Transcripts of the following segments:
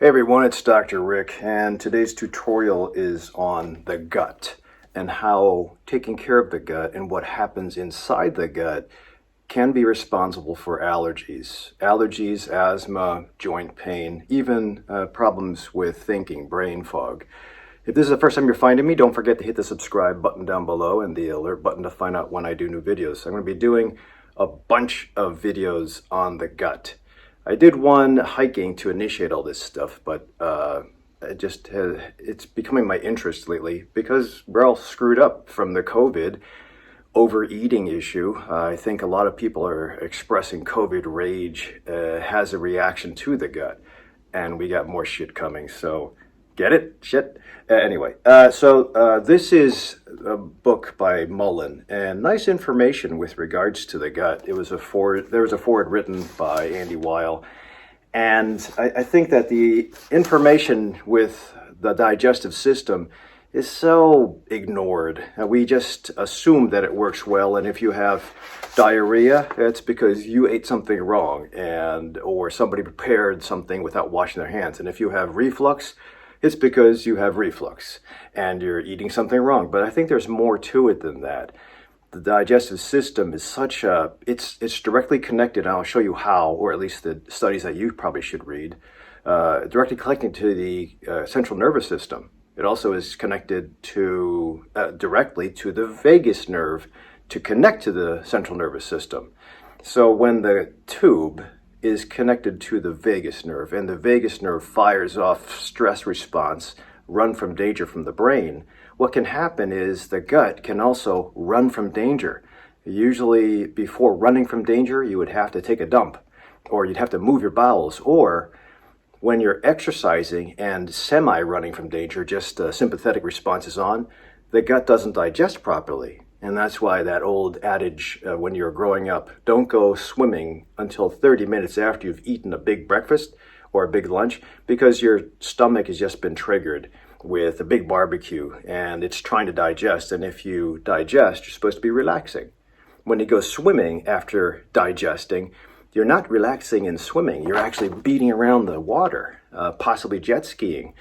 Hey everyone, it's Dr. Rick, and today's tutorial is on the gut and how taking care of the gut and what happens inside the gut can be responsible for allergies. Allergies, asthma, joint pain, even problems with thinking, brain fog. If this is the first time you're finding me, don't forget to hit the subscribe button down below and the alert button to find out when I do new videos. I'm going to be doing a bunch of videos on the gut. I did one hiking to initiate all this stuff, but it's becoming my interest lately because we're all screwed up from the COVID overeating issue. I think a lot of people are expressing COVID rage has a reaction to the gut, and we got more shit coming. So get it? Shit. This is a book by Mullen, and nice information with regards to the gut. There was a foreword written by Andy Weil, and I think that the information with the digestive system is so ignored. We just assume that it works well, and if you have diarrhea, it's because you ate something wrong, or somebody prepared something without washing their hands. And if you have reflux, it's because you have reflux and you're eating something wrong. But I think there's more to it than that. The digestive system is it's directly connected, and I'll show you how, or at least the studies that you probably should read, directly connected to the central nervous system. It also is connected directly to the vagus nerve to connect to the central nervous system. So when the tube is connected to the vagus nerve, and the vagus nerve fires off stress response, run from danger from the brain, what can happen is the gut can also run from danger. Usually before running from danger, you would have to take a dump, or you'd have to move your bowels, or when you're exercising and semi-running from danger, just a sympathetic response is on, the gut doesn't digest properly. And that's why that old adage when you're growing up, don't go swimming until 30 minutes after you've eaten a big breakfast or a big lunch, because your stomach has just been triggered with a big barbecue and it's trying to digest. And if you digest, you're supposed to be relaxing. When you go swimming after digesting, you're not relaxing and swimming. You're actually beating around the water, possibly jet skiing.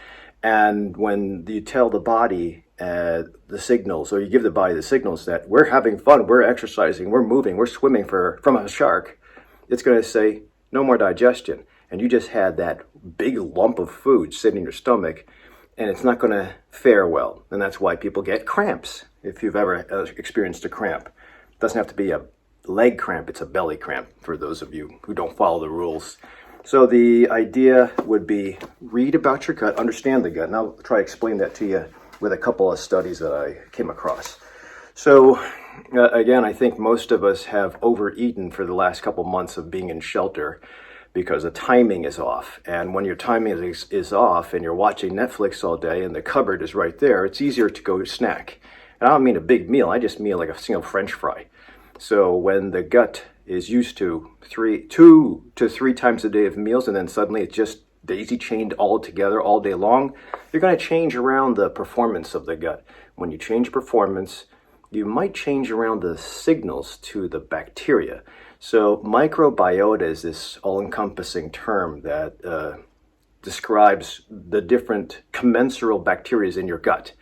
And when you tell the body the signals, or you give the body the signals that we're having fun, we're exercising, we're moving, we're swimming from a shark, it's going to say no more digestion. And you just had that big lump of food sitting in your stomach, and it's not going to fare well. And that's why people get cramps. If you've ever experienced a cramp, it doesn't have to be a leg cramp, it's a belly cramp for those of you who don't follow the rules. So the idea would be read about your gut, understand the gut, and I'll try to explain that to you with a couple of studies that I came across. So again, I think most of us have overeaten for the last couple months of being in shelter because the timing is off. And when your timing is off and you're watching Netflix all day and the cupboard is right there, it's easier to go snack. And I don't mean a big meal, I just mean like a single French fry. So when the gut is used to 2 to 3 times a day of meals, and then suddenly it's just daisy chained all together all day long, you're going to change around the performance of the gut. When you change performance, you might change around the signals to the bacteria. So microbiota is this all-encompassing term that describes the different commensal bacteria in your gut.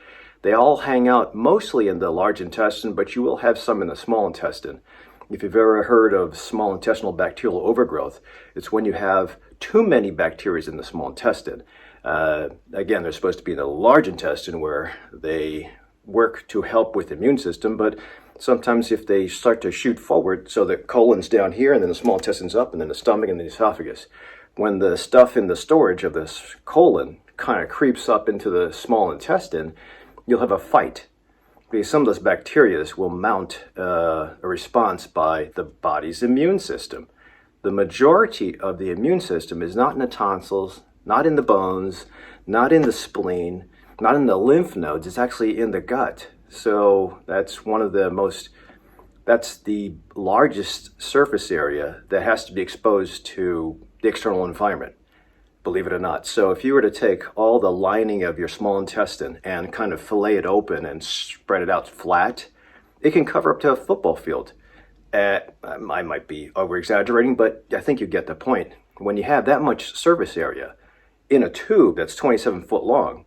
They all hang out mostly in the large intestine, but you will have some in the small intestine. If you've ever heard of small intestinal bacterial overgrowth, it's when you have too many bacteria in the small intestine. Again, they're supposed to be in the large intestine where they work to help with the immune system, but sometimes if they start to shoot forward, so the colon's down here and then the small intestine's up and then the stomach and the esophagus, when the stuff in the storage of this colon kind of creeps up into the small intestine, you'll have a fight. Because some of those bacteria will mount a response by the body's immune system. The majority of the immune system is not in the tonsils, not in the bones, not in the spleen, not in the lymph nodes. It's actually in the gut. So that's the largest surface area that has to be exposed to the external environment, believe it or not. So if you were to take all the lining of your small intestine and kind of fillet it open and spread it out flat, it can cover up to a football field. I might be over-exaggerating, but I think you get the point. When you have that much surface area, in a tube that's 27 foot long,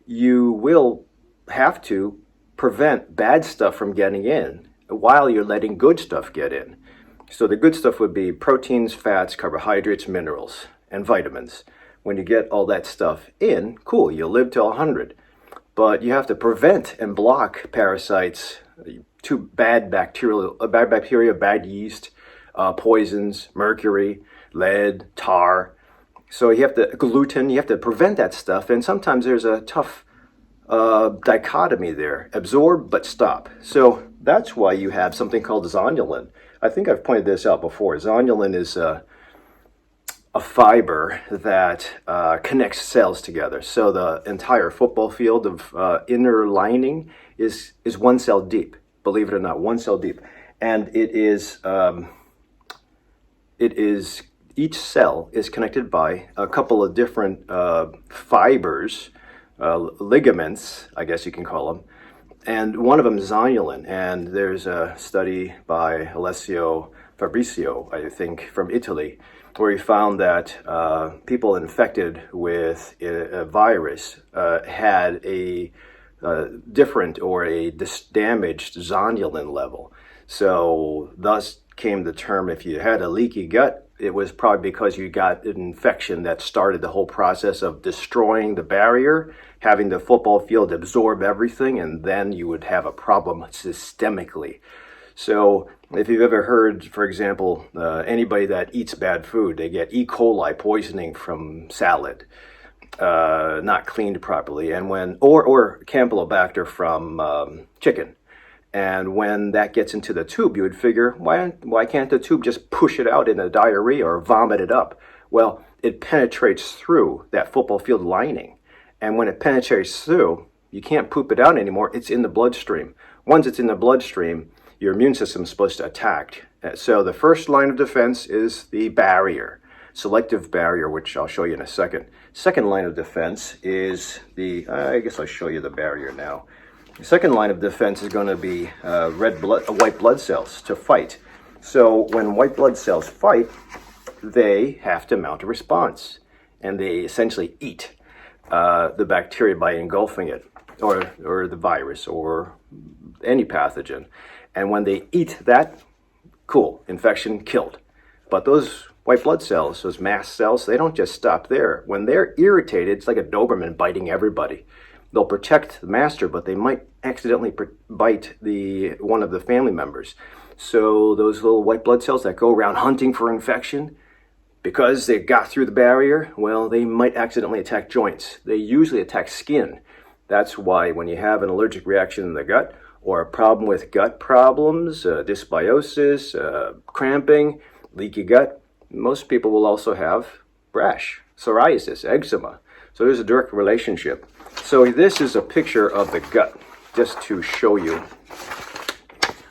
you will have to prevent bad stuff from getting in while you're letting good stuff get in. So the good stuff would be proteins, fats, carbohydrates, minerals, and vitamins. When you get all that stuff in, cool, you'll live till 100. But you have to prevent and block parasites, bad bacteria, bad yeast, poisons, mercury, lead, tar. So you have to, gluten, you have to prevent that stuff. And sometimes there's a tough dichotomy there, absorb but stop. So that's why you have something called zonulin. I think I've pointed this out before. Zonulin is a fiber that connects cells together. So the entire football field of inner lining is one cell deep. Believe it or not, one cell deep, and it is each cell is connected by a couple of different fibers, ligaments, I guess you can call them. And one of them is zonulin, and there's a study by Alessio Fabrizio, I think, from Italy, where he found that people infected with a virus had a different or a damaged zonulin level. So thus came the term, if you had a leaky gut, it was probably because you got an infection that started the whole process of destroying the barrier, having the football field absorb everything, and then you would have a problem systemically. So if you've ever heard, for example, anybody that eats bad food, they get E. coli poisoning from salad, not cleaned properly, and or Campylobacter from chicken. And when that gets into the tube, you would figure, why can't the tube just push it out in a diarrhea or vomit it up? Well, it penetrates through that football field lining. And when it penetrates through, you can't poop it out anymore. It's in the bloodstream. Once it's in the bloodstream, your immune system is supposed to attack. So the first line of defense is the barrier, selective barrier, which I'll show you in a second. Second line of defense is I guess I'll show you the barrier now. The second line of defense is going to be white blood cells to fight. So when white blood cells fight, they have to mount a response, and they essentially eat the bacteria by engulfing it, or the virus, or any pathogen. And when they eat that, cool, infection killed. But those white blood cells, those mast cells, they don't just stop there. When they're irritated, it's like a Doberman biting everybody. They'll protect the master, but they might accidentally bite one of the family members. So those little white blood cells that go around hunting for infection, because they got through the barrier, well, they might accidentally attack joints. They usually attack skin. That's why when you have an allergic reaction in the gut, or a problem with gut problems, dysbiosis, cramping, leaky gut, most people will also have rash, psoriasis, eczema. So there's a direct relationship. So this is a picture of the gut, just to show you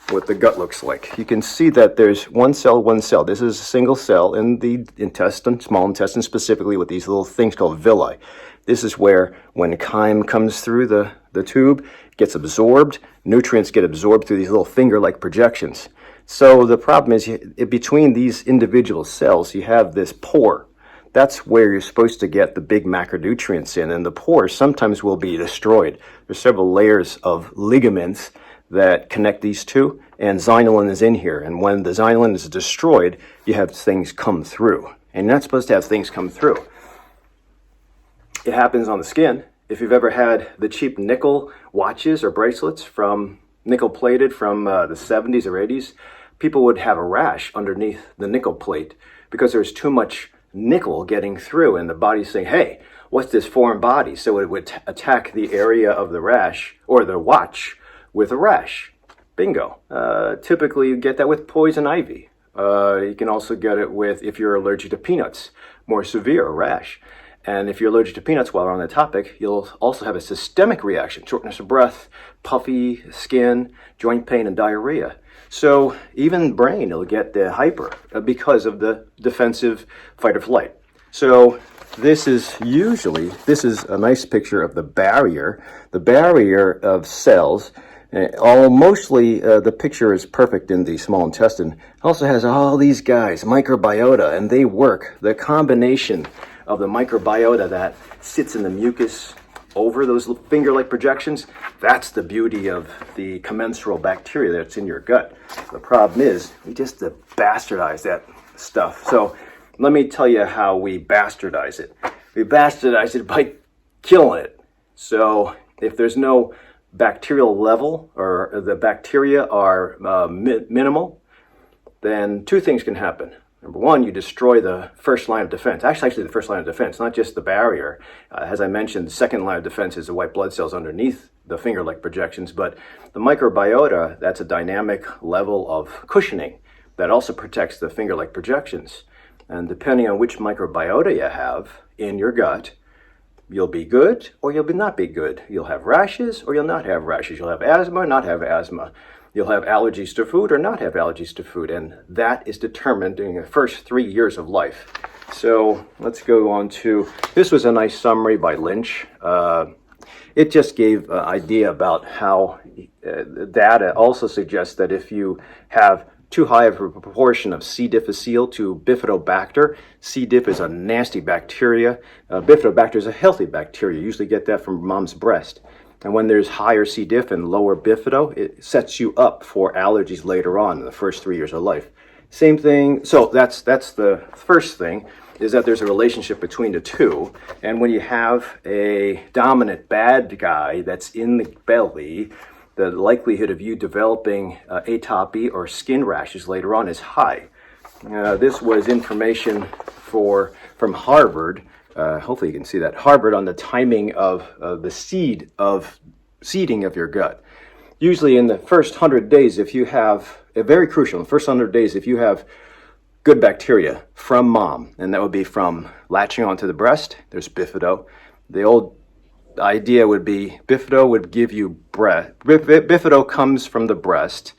what the gut looks like. You can see that there's one cell. This is a single cell in the intestine, small intestine specifically, with these little things called villi. This is where, when chyme comes through the tube, gets absorbed, nutrients get absorbed through these little finger-like projections. So the problem is, between these individual cells, you have this pore. That's where you're supposed to get the big macronutrients in, and the pores sometimes will be destroyed. There's several layers of ligaments that connect these two, and zonulin is in here. And when the zonulin is destroyed, you have things come through. And you're not supposed to have things come through. It happens on the skin. If you've ever had the cheap nickel watches or bracelets nickel plated from the 70s or 80s, people would have a rash underneath the nickel plate because there's too much nickel getting through, and the body's saying, hey, what's this foreign body? So it would attack the area of the rash or the watch with a rash. Bingo. Typically you get that with poison ivy. You can also get it with, if you're allergic to peanuts, more severe rash. And if you're allergic to peanuts, while we're on the topic, you'll also have a systemic reaction, shortness of breath, puffy skin, joint pain, and diarrhea. So even brain will get the hyper because of the defensive fight or flight. So this is a nice picture of the barrier of cells. Mostly the picture is perfect in the small intestine. It also has all these guys, microbiota, and they work. The combination of the microbiota that sits in the mucus over those finger-like projections. That's the beauty of the commensal bacteria that's in your gut. The problem is we just bastardize that stuff. So let me tell you how we bastardize it. We bastardize it by killing it. So if there's no bacterial level, or the bacteria are minimal, then two things can happen. Number one, you destroy the first line of defense. Actually, the first line of defense, not just the barrier. As I mentioned, the second line of defense is the white blood cells underneath the finger-like projections. But the microbiota, that's a dynamic level of cushioning that also protects the finger-like projections. And depending on which microbiota you have in your gut, you'll be good or you'll not be good. You'll have rashes or you'll not have rashes. You'll have asthma or not have asthma. You'll have allergies to food or not have allergies to food, and that is determined during the first 3 years of life. So let's go on to, this was a nice summary by Lynch. It just gave an idea about how data also suggests that if you have too high of a proportion of C. difficile to Bifidobacter. C. diff is a nasty bacteria. Bifidobacter is a healthy bacteria. You usually get that from mom's breast. And when there's higher C. diff and lower bifido, it sets you up for allergies later on in the first 3 years of life. Same thing, so that's the first thing, is that there's a relationship between the two. And when you have a dominant bad guy that's in the belly, the likelihood of you developing atopy or skin rashes later on is high. This was information from Harvard. Hopefully you can see that. Harvard on the timing of the seeding of your gut. Usually in the first 100 days, if you have, very crucial, in the first 100 days, if you have good bacteria from mom, and that would be from latching onto the breast, there's bifido. The old idea would be bifido would give you breast. Bifido comes from the breast.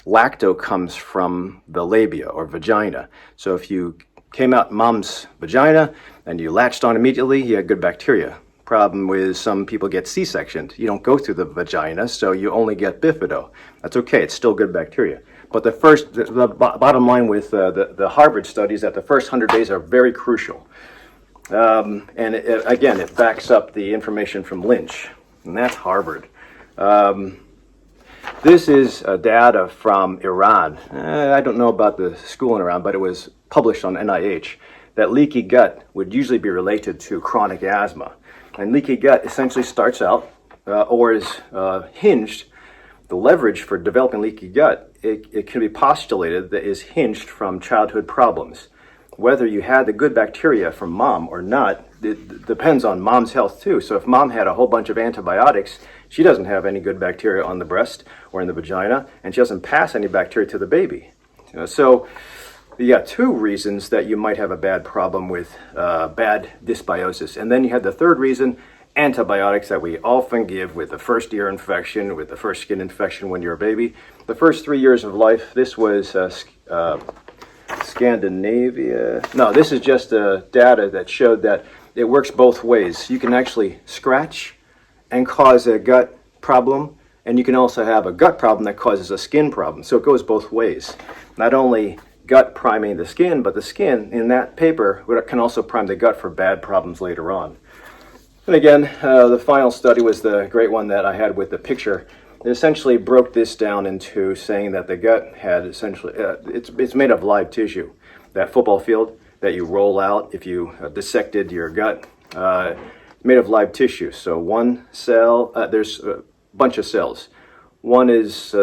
Lacto comes from the labia or vagina. So if you came out mom's vagina and you latched on immediately, you had good bacteria. Problem with some people get C-sectioned. You don't go through the vagina, so you only get bifido. That's okay, it's still good bacteria. But the bottom line with the Harvard study is that the first 100 days are very crucial. And again, it backs up the information from Lynch, and that's Harvard. This is data from Iran. I don't know about the school in Iran, but it was published on NIH, that leaky gut would usually be related to chronic asthma. And leaky gut essentially starts out or is hinged. The leverage for developing leaky gut, it can be postulated that is hinged from childhood problems. Whether you had the good bacteria from mom or not, it depends on mom's health too. So if mom had a whole bunch of antibiotics, she doesn't have any good bacteria on the breast or in the vagina, and she doesn't pass any bacteria to the baby. So you got two reasons that you might have a bad problem with bad dysbiosis. And then you had the third reason, antibiotics that we often give with the first ear infection, with the first skin infection when you're a baby. The first 3 years of life, this was Scandinavia. No, this is just data that showed that it works both ways. You can actually scratch and cause a gut problem, and you can also have a gut problem that causes a skin problem. So it goes both ways. Not only gut priming the skin, but the skin in that paper can also prime the gut for bad problems later on. And again, the final study was the great one that I had with the picture. It essentially broke this down into saying that the gut had essentially, it's made of live tissue. That football field that you roll out if you dissected your gut, made of live tissue. So one cell, there's a bunch of cells. One is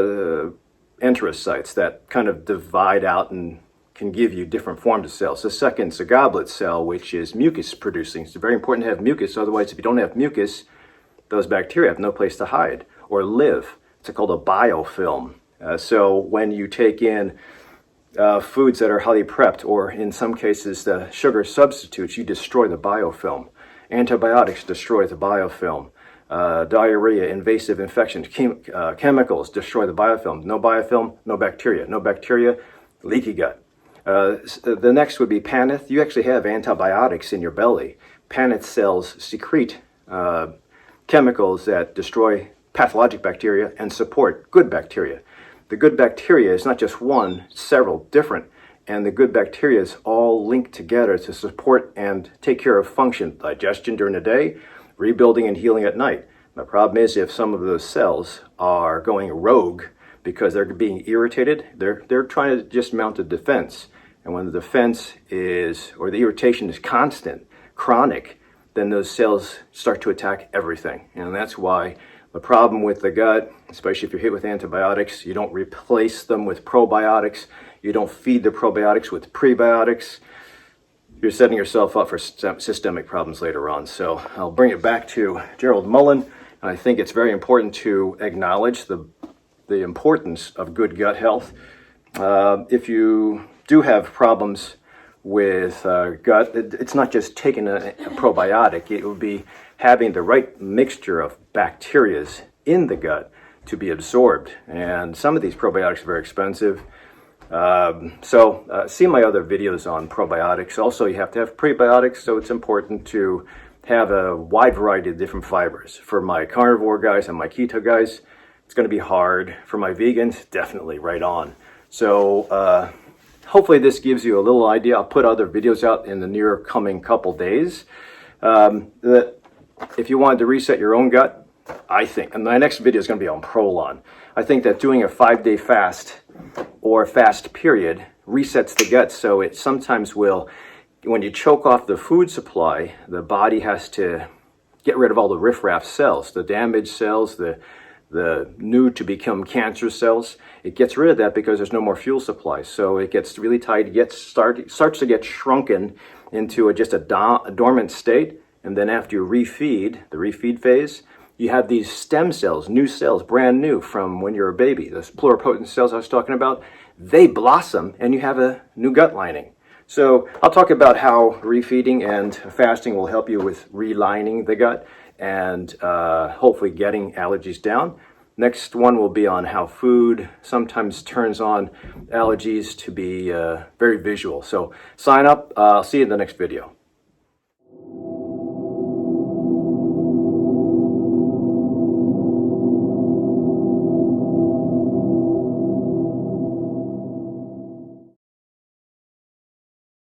enterocytes that kind of divide out and can give you different forms of cells. The second is a goblet cell, which is mucus producing. It's very important to have mucus, otherwise if you don't have mucus, those bacteria have no place to hide or live. It's called a biofilm. So when you take in foods that are highly prepped, or in some cases the sugar substitutes, you destroy the biofilm. Antibiotics destroy the biofilm. Diarrhea, invasive infections, chemicals destroy the biofilm. No biofilm, no bacteria. No bacteria, leaky gut. The next would be Paneth. You actually have antibiotics in your belly. Paneth cells secrete chemicals that destroy pathologic bacteria and support good bacteria. The good bacteria is not just one, several different, and the good bacteria all all link together to support and take care of function, digestion during the day, rebuilding and healing at night. The problem is if some of those cells are going rogue because they're being irritated, they're trying to just mount a defense. And when the defense is, or the irritation is constant, chronic, then those cells start to attack everything. And that's why the problem with the gut, especially if you're hit with antibiotics, you don't replace them with probiotics, you don't feed the probiotics with prebiotics, you're setting yourself up for systemic problems later on. So I'll bring it back to Gerald Mullen. And I think it's very important to acknowledge the importance of good gut health. If you do have problems with gut, it's not just taking a probiotic. It would be having the right mixture of bacteria in the gut to be absorbed. And some of these probiotics are very expensive. See my other videos on probiotics. Also, you have to have prebiotics, so it's important to have a wide variety of different fibers. For my carnivore guys and my keto guys, it's going to be hard. For my vegans, definitely right on. So hopefully this gives you a little idea. I'll put other videos out in the near coming couple days. That if you wanted to reset your own gut, I think, and my next video is going to be on Prolon. I think that doing a 5-day fast or fast period resets the gut, so it sometimes will, when you choke off the food supply, the body has to get rid of all the riffraff cells, the damaged cells, the new to become cancer cells. It gets rid of that because there's no more fuel supply. So it gets really tight, starts to get shrunken into just a dormant state. And then after you refeed, the refeed phase, you have these stem cells, new cells, brand new from when you're a baby. Those pluripotent cells I was talking about, they blossom and you have a new gut lining. So I'll talk about how refeeding and fasting will help you with relining the gut and hopefully getting allergies down. Next one will be on how food sometimes turns on allergies to be very visual. So sign up. I'll see you in the next video.